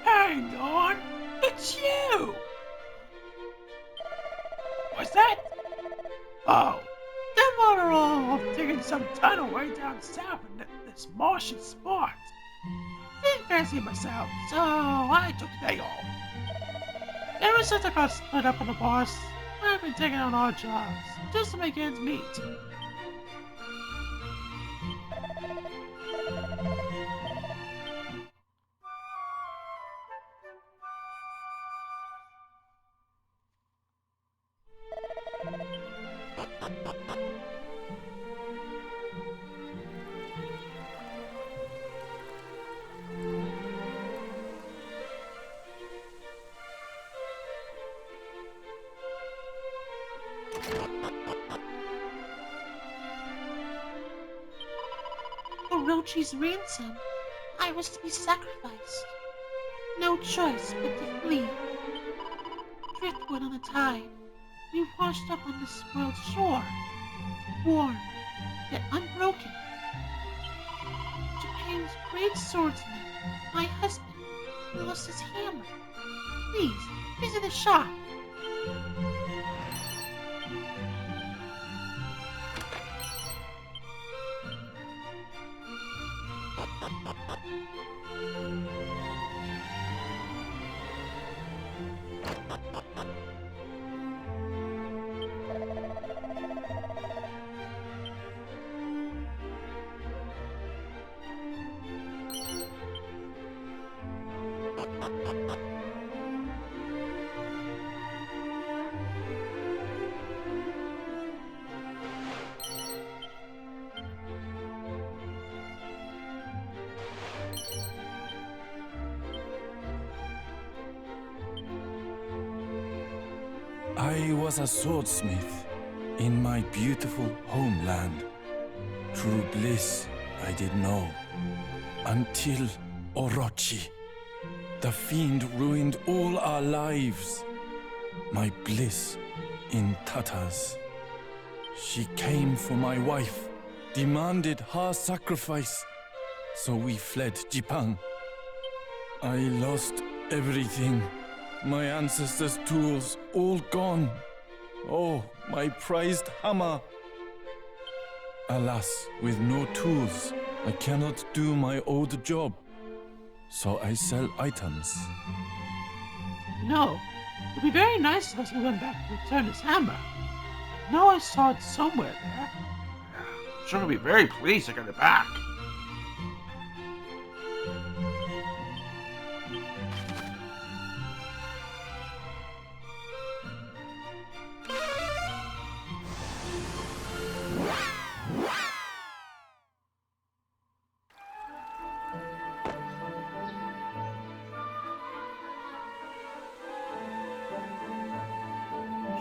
Hang on, it's you! What's that? Oh, them are all digging some tunnel way down south in this Martian spot. Didn't fancy myself, so I took the day off. Ever since I got split up with the boss, I've been taking on odd jobs, just to make ends meet. Orochi's ransom, I was to be sacrificed. No choice but to flee. Driftwood on the tide, we washed up on this world's shore. Warm, yet unbroken. Japan's great swordsman, my husband, lost his hammer. Please, visit the shop. I was a swordsmith in my beautiful homeland. True bliss I did know, until Orochi. The fiend ruined all our lives. My bliss in tatters. She came for my wife, demanded her sacrifice, so we fled Japan. I lost everything. My ancestors' tools all gone. Oh, my prized hammer. Alas, with no tools, I cannot do my old job. So I sell items. No, it'd be very nice of us to went back and return his hammer. I know I saw it somewhere there. I'm sure he'll be very pleased to get it back.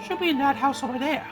Should be in that house over there.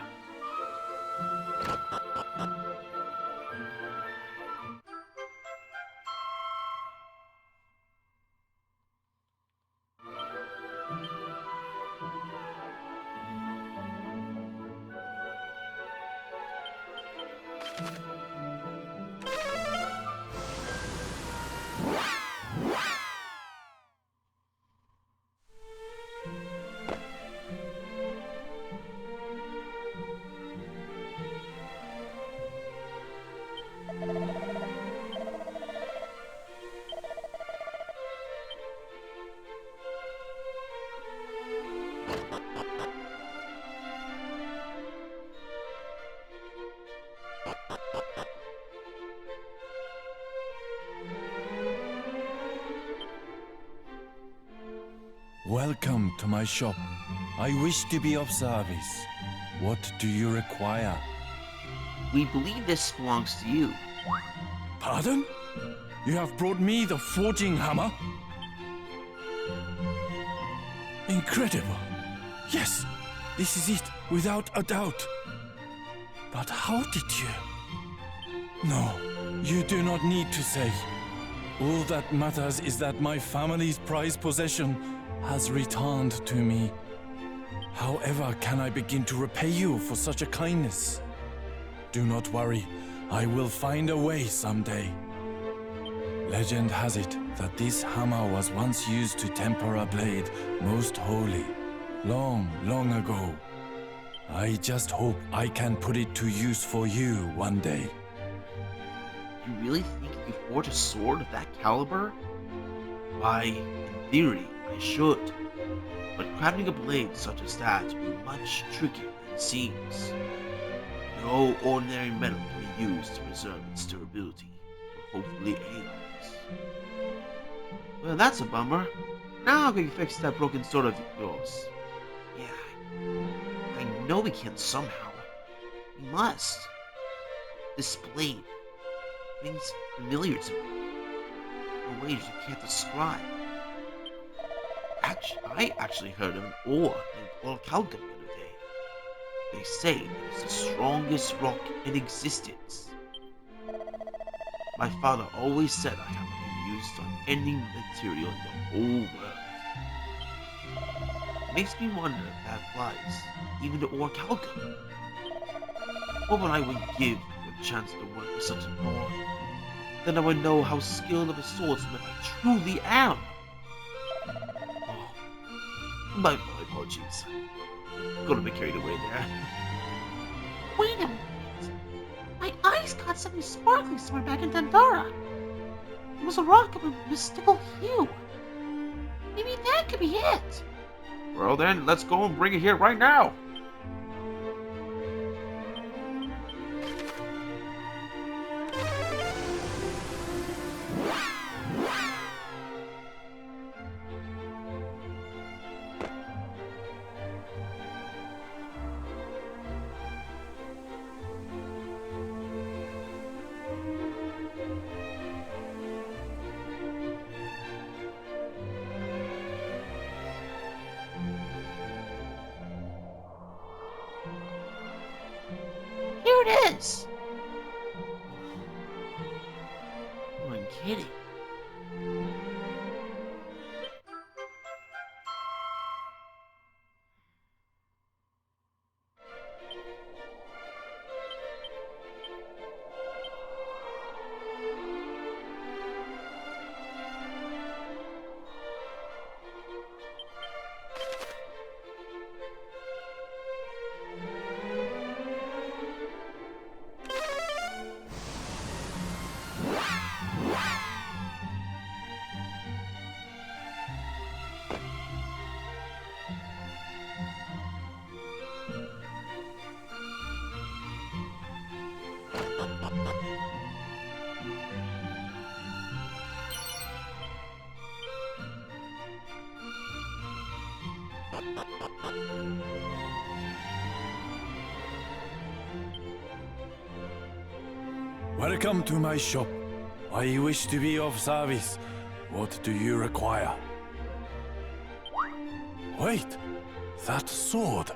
Welcome to my shop. I wish to be of service. What do you require? We believe this belongs to you. Pardon? You have brought me the forging hammer? Incredible. Yes, this is it, without a doubt. But how did you? No, you do not need to say. All that matters is that my family's prized possession has returned to me. However can I begin to repay you for such a kindness? Do not worry, I will find a way someday. Legend has it that this hammer was once used to temper a blade most holy, long, long ago. I just hope I can put it to use for you one day. You really think you could forge a sword of that caliber? Why, in theory, I should. But crafting a blade such as that would be much trickier than it seems. No ordinary metal can be used to preserve its durability for hopefully aeons. Well, that's a bummer. Now we can fix that broken sword of yours. Yeah, I know we can somehow. We must. This blade rings familiar to me in ways you can't describe. I actually heard of an ore named Orichalcum the other day. They say it's the strongest rock in existence. My father always said I haven't been used on any material in the whole world. It makes me wonder if that applies even to Orichalcum. What would I would give for a chance to work with such an ore? Then I would know how skilled of a swordsman I truly am. My apologies. Got a bit carried away there. Wait a minute. My eyes caught something sparkling somewhere back in Dandara. It was a rock of a mystical hue. Maybe that could be it. Well then, let's go and bring it here right now. Here it is. Oh, I'm kidding. Welcome to my shop. I wish to be of service. What do you require? Wait, that sword.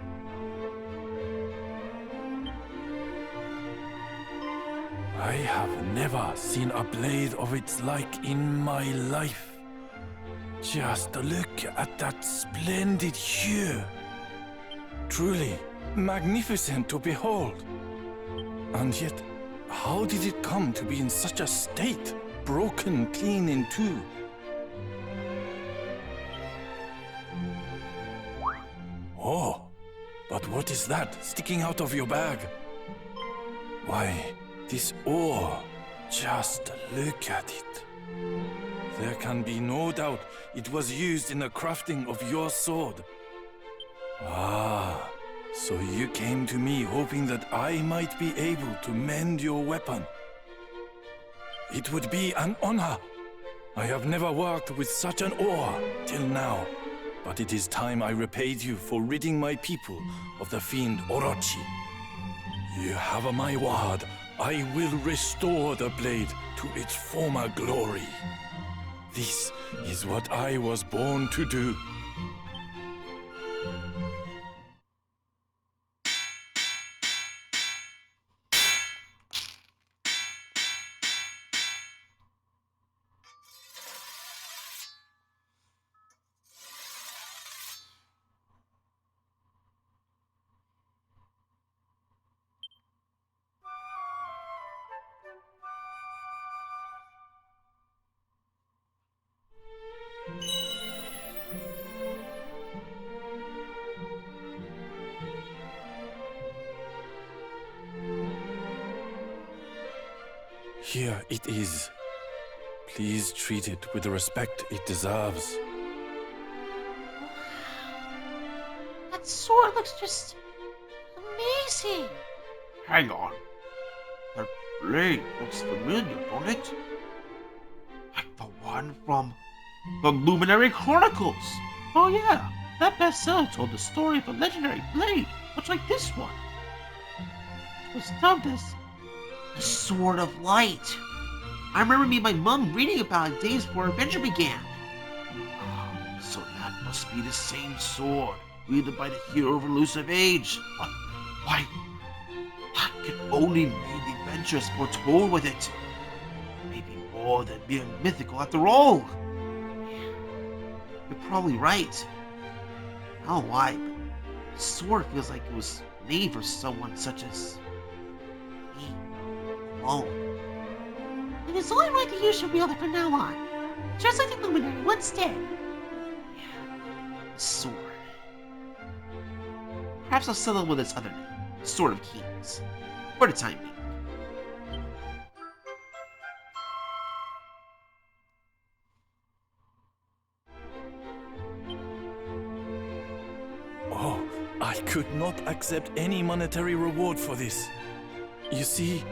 I have never seen a blade of its like in my life. Just look at that splendid hue. Truly magnificent to behold. And yet, how did it come to be in such a state, broken clean in two? Oh, but what is that sticking out of your bag? Why, this ore. Just look at it. There can be no doubt it was used in the crafting of your sword. Ah, so you came to me hoping that I might be able to mend your weapon. It would be an honor. I have never worked with such an ore till now, but it is time I repaid you for ridding my people of the fiend Orochi. You have my word. I will restore the blade to its former glory. This is what I was born to do. Here it is. Please treat it with the respect it deserves. That sword looks just amazing. Hang on. That blade looks familiar, don't it? Like the one from the Luminary Chronicles. Oh yeah, that bestseller told the story of a legendary blade, much like this one. It was dubbed as The Sword of Light. I remember me and my mum reading about it days before adventure began. Oh, so that must be the same sword wielded by the hero of Elusive Age. But why? That could only mean the adventures foretold with it. Maybe more than mere mythical after all. You're probably right. I don't know why, but the sword feels like it was made for someone such as me alone. It is only right that you should wield it from now on. Just like the Luminary once did. The sword. Perhaps I'll settle with its other name, Sword of Kings, for the time being. Oh, I could not accept any monetary reward for this. You see,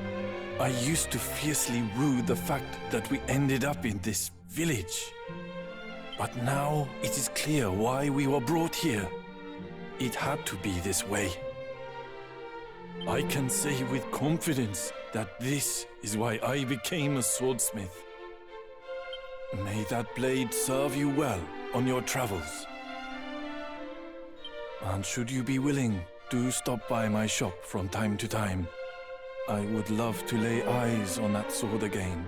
I used to fiercely rue the fact that we ended up in this village. But now it is clear why we were brought here. It had to be this way. I can say with confidence that this is why I became a swordsmith. May that blade serve you well on your travels. And should you be willing, do stop by my shop from time to time. I would love to lay eyes on that sword again.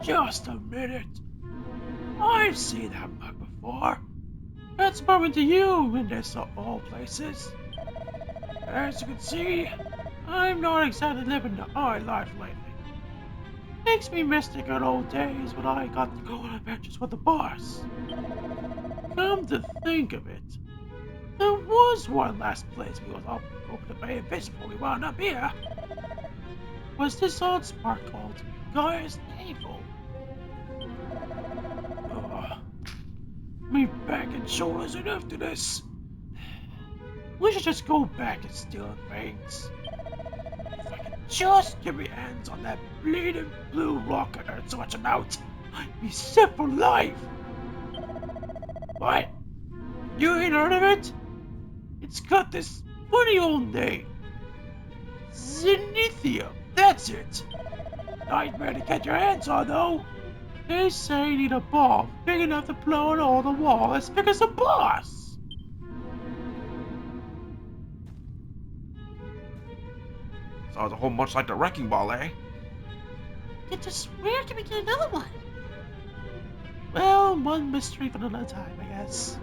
Just a minute. I've seen that mug before. It's bumping to you in this of all places. As you can see, I'm not exactly living the high life lately. Makes me miss the good old days when I got to go on adventures with the boss. Come to think of it, there was one last place we was up hoping to pay a visit before we wound up here. Was this old spot called Gaia's Navel? Me back and shoulders enough to this. We should just go back and steal things. If I could just get my hands on that bleeding blue rock I heard so much about, I'd be set for life. What? You ain't heard of it? It's got this funny old name. Zenithia, that's it. Nightmare to get your hands on though. They say you need a bomb big enough to blow an hole in the wall as big as a boss. Sounds a whole much like the wrecking ball, eh? Just where can we get another one? Well, one mystery for another time, I guess.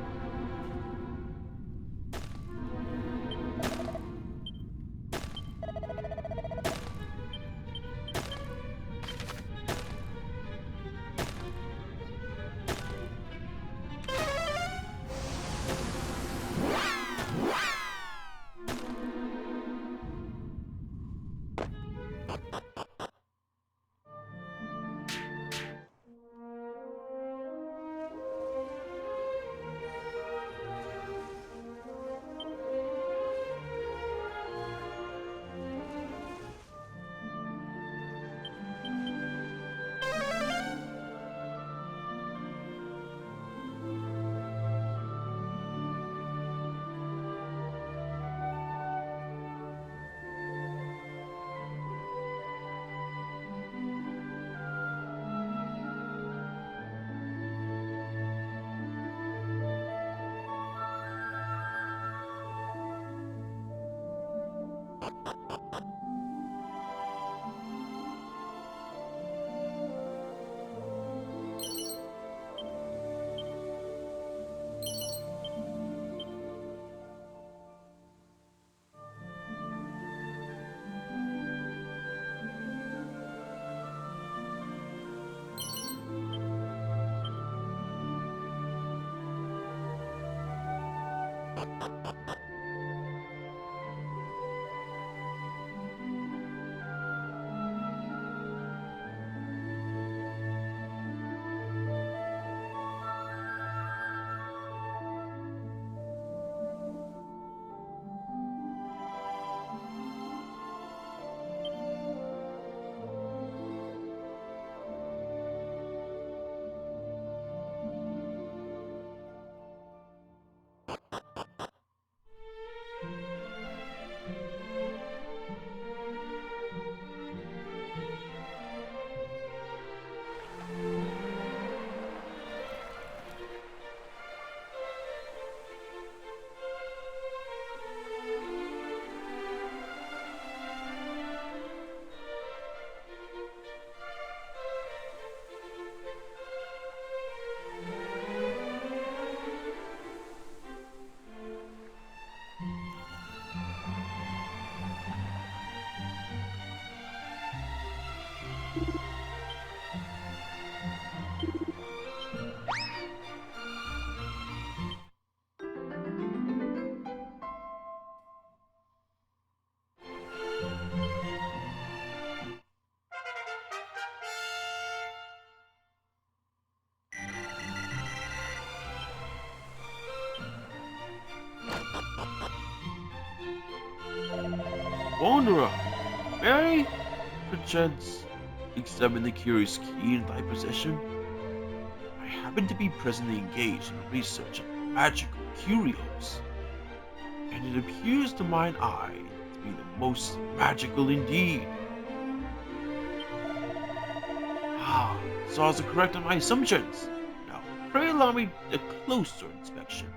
Wanderer, may I, perchance, examine the curious key in thy possession? I happen to be presently engaged in research of magical curios, and it appears to mine eye to be the most magical indeed. Ah, so I was correct in my assumptions. Now, pray allow me a closer inspection.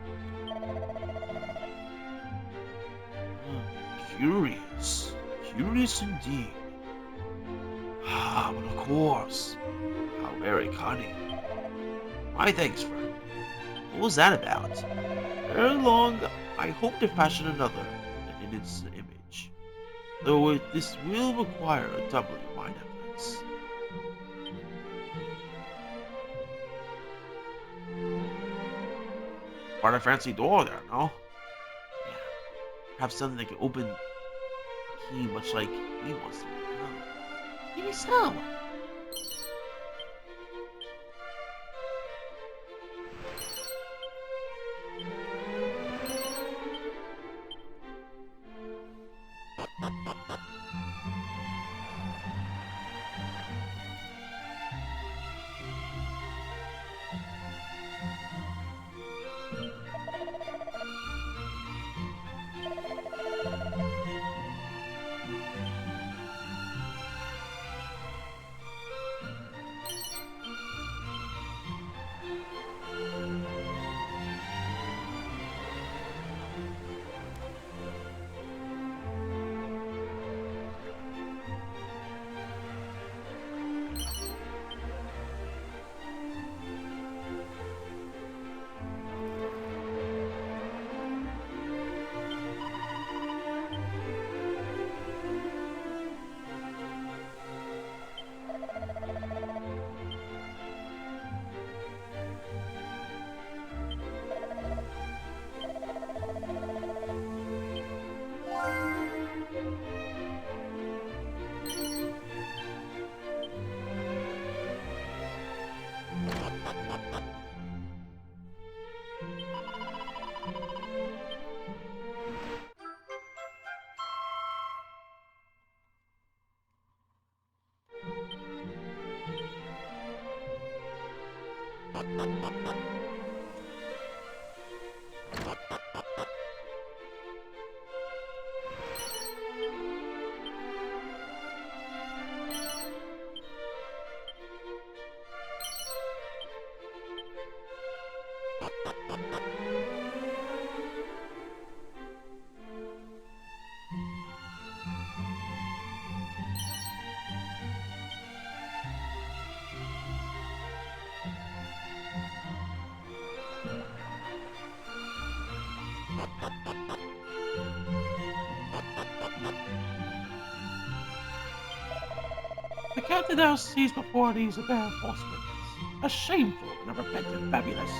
Curious. Curious indeed. Ah, but of course. How very cunning. My thanks, friend. What was that about? Ere long, I hope to fashion another in its image, though this will require a doubling of mine efforts. Quite a fancy door there, no? Yeah. Have something that can open the key much like he wants to become. Maybe so. The captain thou seest before thee is a bear of false witness, a shameful and a repentant fabulist.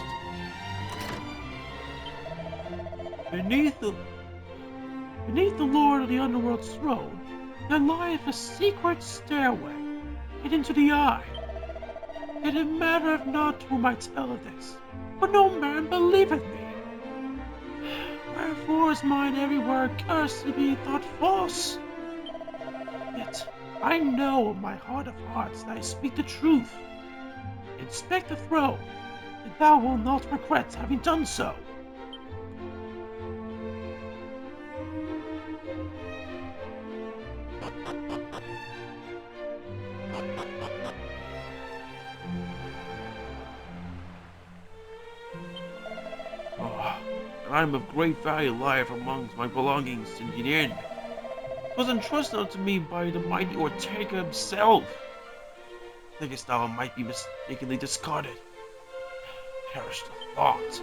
Beneath the lord of the underworld's throne, there lieth a secret stairway, hidden to the eye. It mattereth not whom I tell of this, for no man believeth me. Wherefore is mine every word cursed to be thought false? Yet I know in my heart of hearts that I speak the truth. Inspect the throne, and thou wilt not regret having done so. Item of great value lieth amongst my belongings in the inn. 'Twas entrusted unto me by the mighty Ortega himself. Thinkest thou it might be mistakenly discarded? Perish the thought.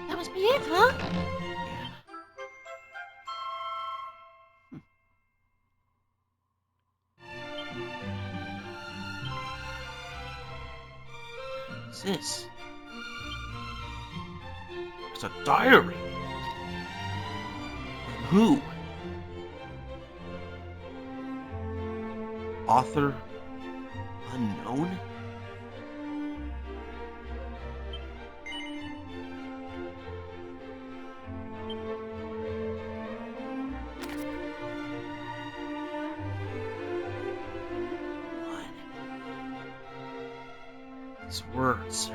That must be it, huh? What's this? It's a diary. Who? Author unknown? These words.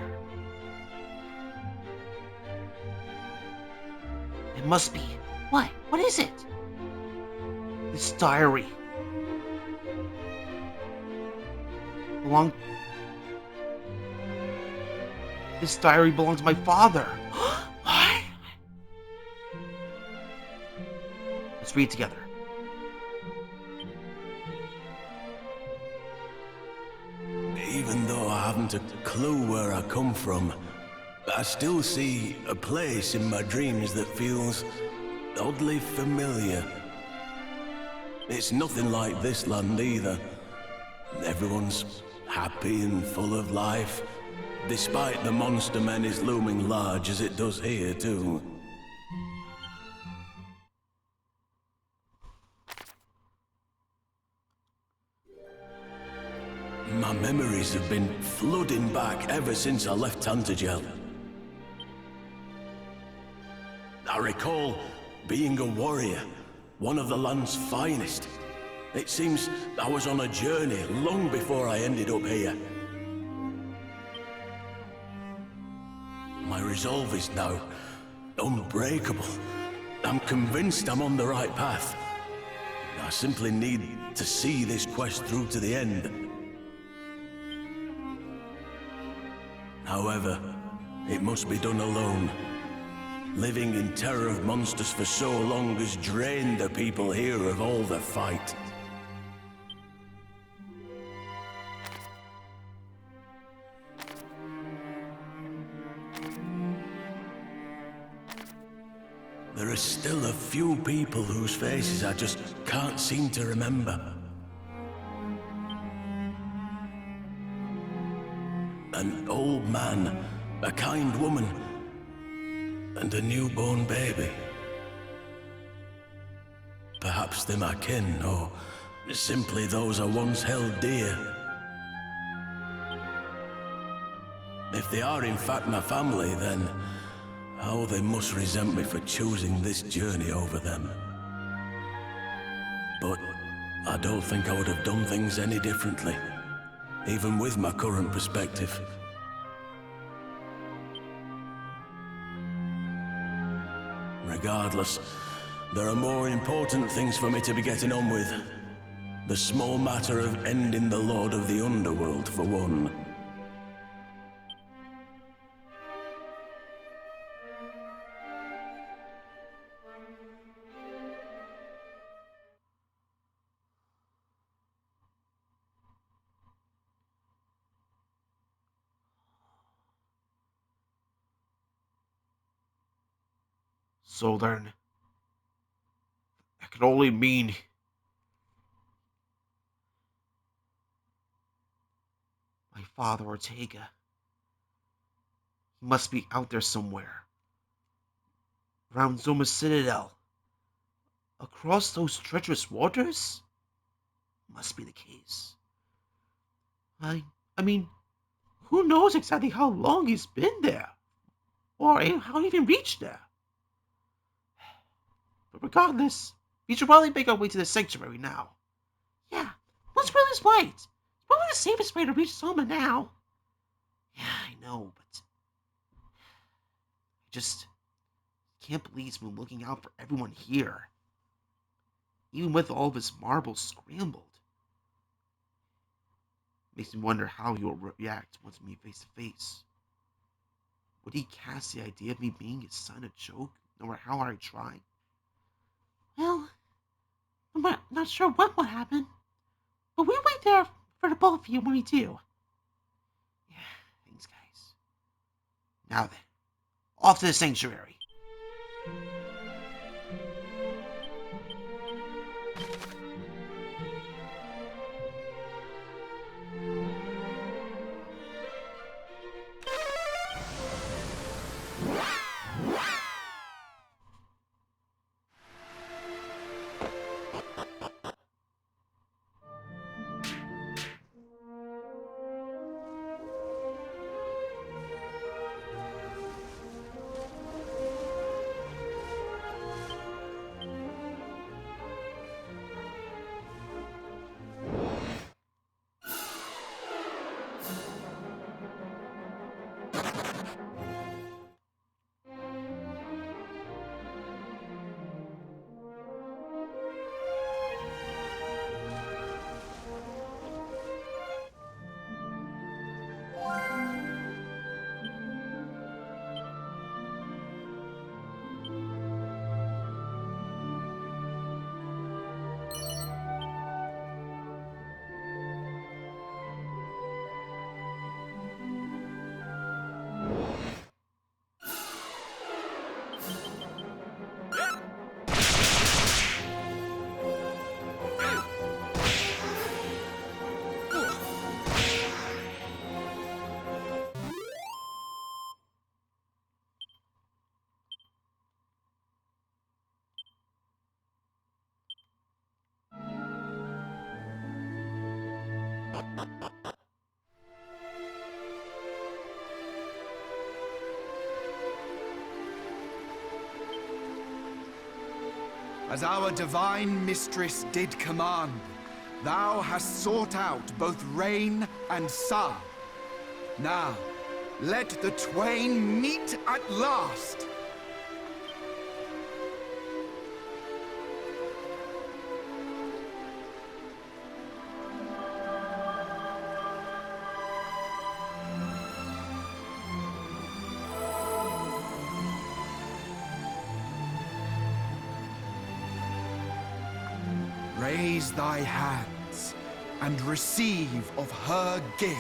It must be. What? What is it? This diary. This diary belongs to my father. What? Let's read together. Even though I haven't a clue where I come from, I still see a place in my dreams that feels oddly familiar. It's nothing like this land either. Everyone's happy and full of life, despite the monster menace looming large as it does here too. My memories have been flooding back ever since I left Tantagel. I recall being a warrior, one of the land's finest. It seems I was on a journey long before I ended up here. My resolve is now unbreakable. I'm convinced I'm on the right path. I simply need to see this quest through to the end. However, it must be done alone. Living in terror of monsters for so long has drained the people here of all the fight. There are still a few people whose faces I just can't seem to remember. An old man, a kind woman, and a newborn baby. Perhaps they're my kin, or simply those I once held dear. If they are in fact my family, then how they must resent me for choosing this journey over them. But I don't think I would have done things any differently, even with my current perspective. Regardless, there are more important things for me to be getting on with. The small matter of ending the Lord of the Underworld, for one. So then, that could only mean my father, Ortega. He must be out there somewhere. Around Zoma Citadel. Across those treacherous waters? Must be the case. I mean, who knows exactly how long he's been there? Or how he even reached there? But regardless, we should probably make our way to the sanctuary now. Yeah, let's run this right. It's probably the safest way to reach Soma now. Yeah, I know, but I just can't believe he's been looking out for everyone here. Even with all of his marbles scrambled. Makes me wonder how he will react once we meet face to face. Would he cast the idea of me being his son a joke, no matter how hard I try? Well, I'm not sure what will happen, but we'll wait there for the both of you when we do. Yeah, thanks, guys. Now then, off to the sanctuary. As our divine mistress did command, thou hast sought out both rain and sun. Now, let the twain meet at last. Raise thy hands and receive of her gift.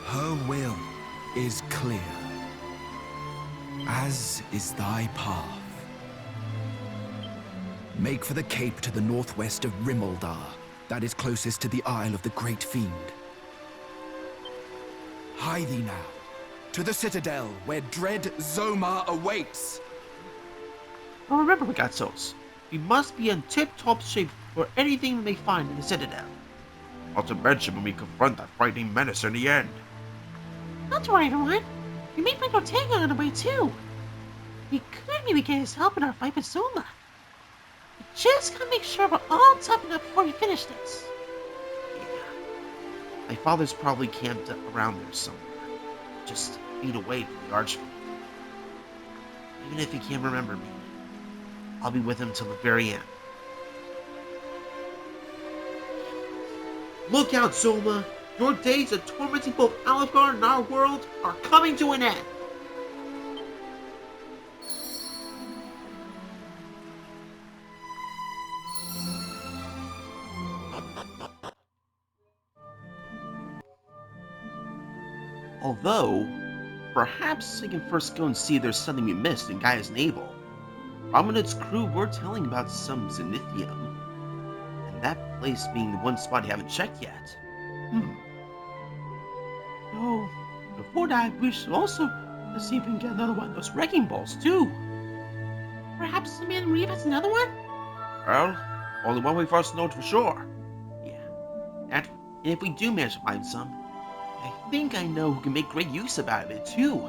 Her will is clear, as is thy path. Make for the cape to the northwest of Rimaldar, that is closest to the Isle of the Great Fiend. Hie thee now, to the Citadel, where dread Zomar awaits. Now remember, Ragazzos, we must be in tip-top shape for anything we may find in the Citadel. Not to mention when we confront that frightening menace in the end. Not to worry, everyone. We may find Ortega on the way, too. We could maybe get his help in our fight with Zoma. We just gotta make sure we're all tough enough before we finish this. My father's probably camped around there somewhere, just feet away from the Archfiend. Even if he can't remember me, I'll be with him till the very end. Look out, Zoma! Your days of tormenting both Alfgar and our world are coming to an end! Although, perhaps I can first go and see if there's something we missed in Gaia's navel. Rominut's crew were telling about some Zenithium, and that place being the one spot you haven't checked yet. No, before that, we should also see if we can get another one of those wrecking balls, too. Perhaps the man Reeve has another one? Well, only one way for us to know it for sure. Yeah, and if we do manage to find some, I think I know who can make great use out of it, too.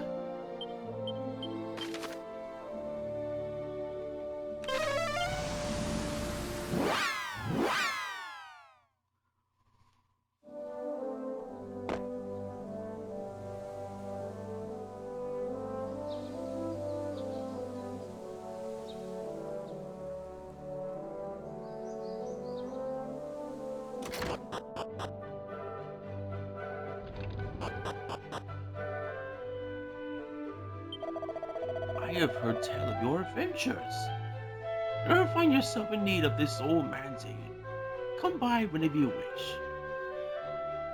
I have heard tell of your adventures. If you ever find yourself in need of this old man's aid, come by whenever you wish.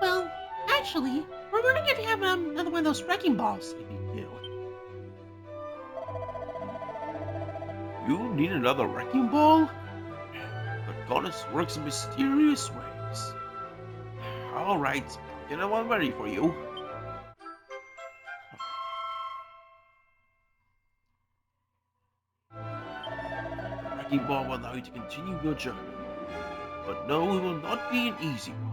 Well, actually, we're wondering if you have another one of those wrecking balls. If you do. You need another wrecking ball? The goddess works in mysterious ways. Alright, I'll get one ready for you. The wrecking ball will allow you to continue your journey, but no, it will not be an easy one.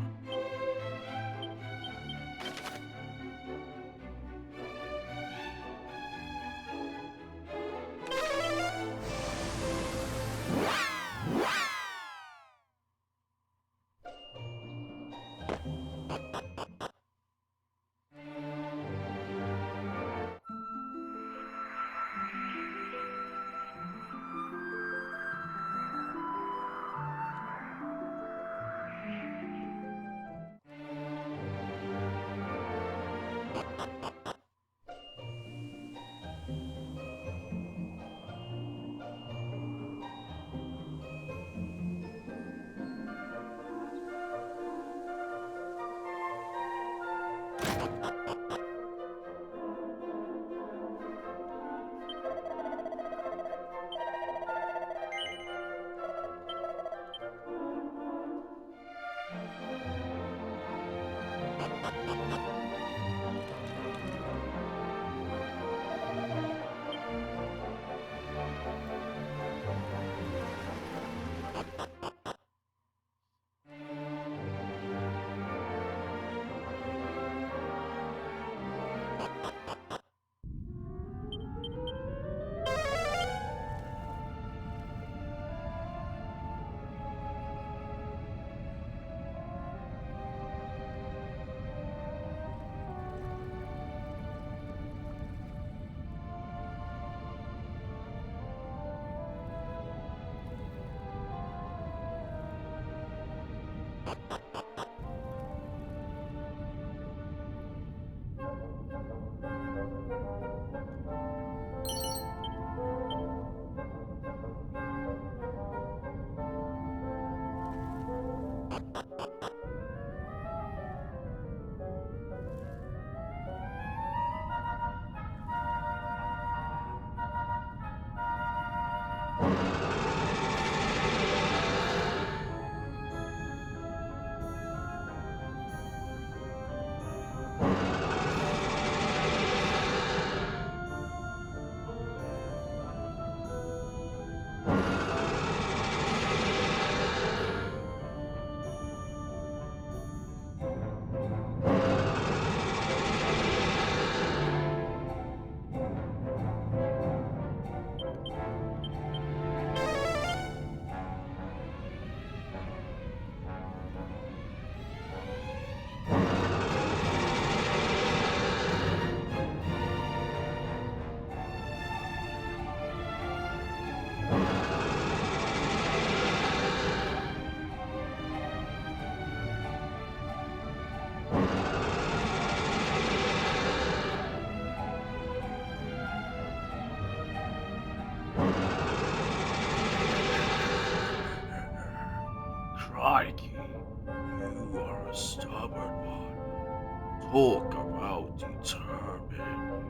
a stubborn one. Talk about determined.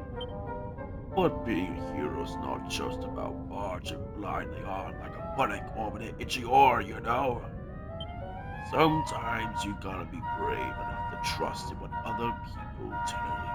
But being a hero's not just about marching blindly on like a bunny itchy oar, you know? Sometimes you gotta be brave enough to trust in what other people tell you.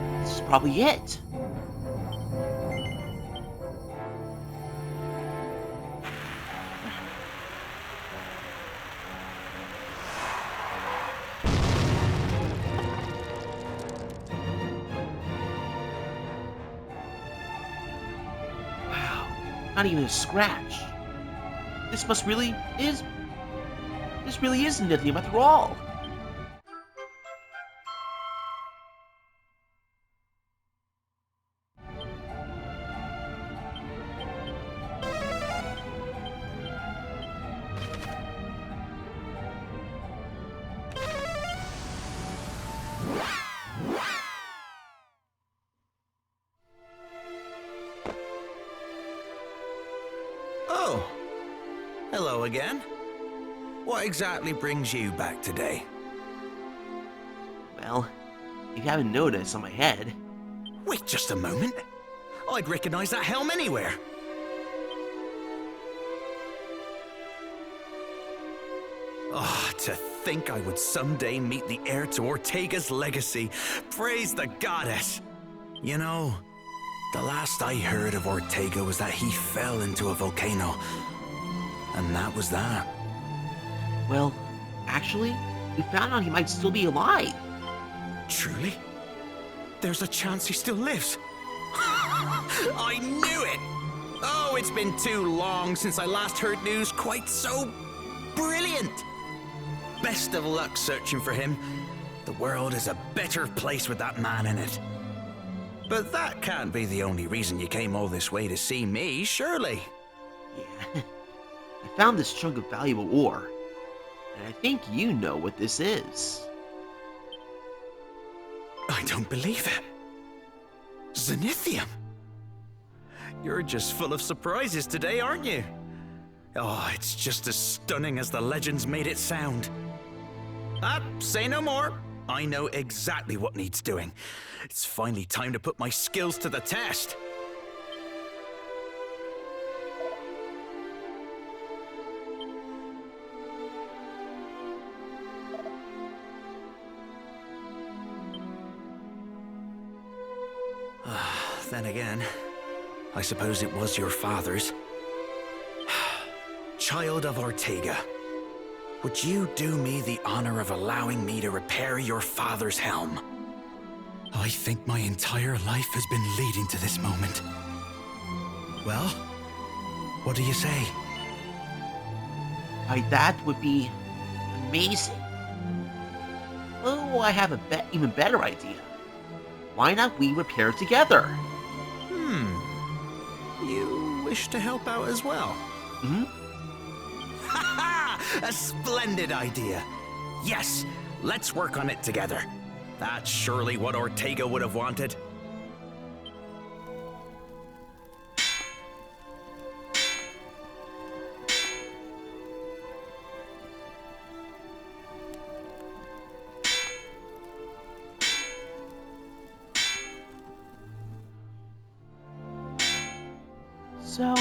This This is probably it. Wow, not even a scratch. This really is lithium after all. Oh, hello again. What exactly brings you back today? Well, if you haven't noticed on my head, Wait just a moment. I'd recognize that helm anywhere. Oh, to think I would someday meet the heir to Ortega's legacy. Praise the goddess. You know, the last I heard of Ortega was that he fell into a volcano. And that was that. well, actually, we found out he might still be alive. Truly? There's a chance he still lives. I knew it! Oh, it's been too long since I last heard news quite so brilliant. Best of luck searching for him. The world is a better place with that man in it. But that can't be the only reason you came all this way to see me, surely. Yeah, I found this chunk of valuable ore, and I think you know what this is. I don't believe it. Zenithium. You're just full of surprises today, aren't you? Oh, it's just as stunning as the legends made it sound. Say no more. I know exactly what needs doing. It's finally time to put my skills to the test. Then again, I suppose it was your father's. Child of Ortega, would you do me the honor of allowing me to repair your father's helm? I think my entire life has been leading to this moment. Well, what do you say? Why, that would be amazing. Oh, I have a even better idea. Why not we repair together? You wish to help out as well? Hmm? Ha ha! A splendid idea. Yes, let's work on it together. That's surely what Ortega would have wanted. So,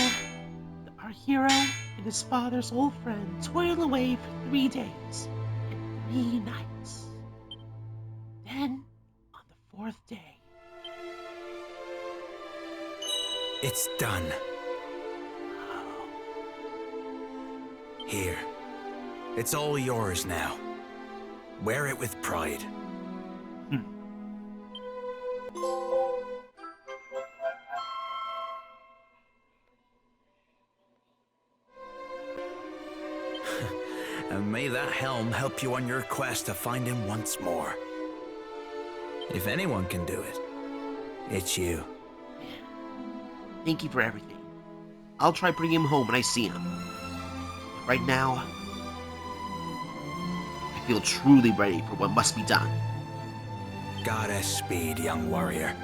our hero and his father's old friend toil away for 3 days and 3 nights. Then, on the 4th day, It's done. Here. It's all yours now. Wear it with pride. And may that helm help you on your quest to find him once more. If anyone can do it, it's you. Thank you for everything. I'll try bringing him home when I see him. But right now, I feel truly ready for what must be done. Godspeed, young warrior.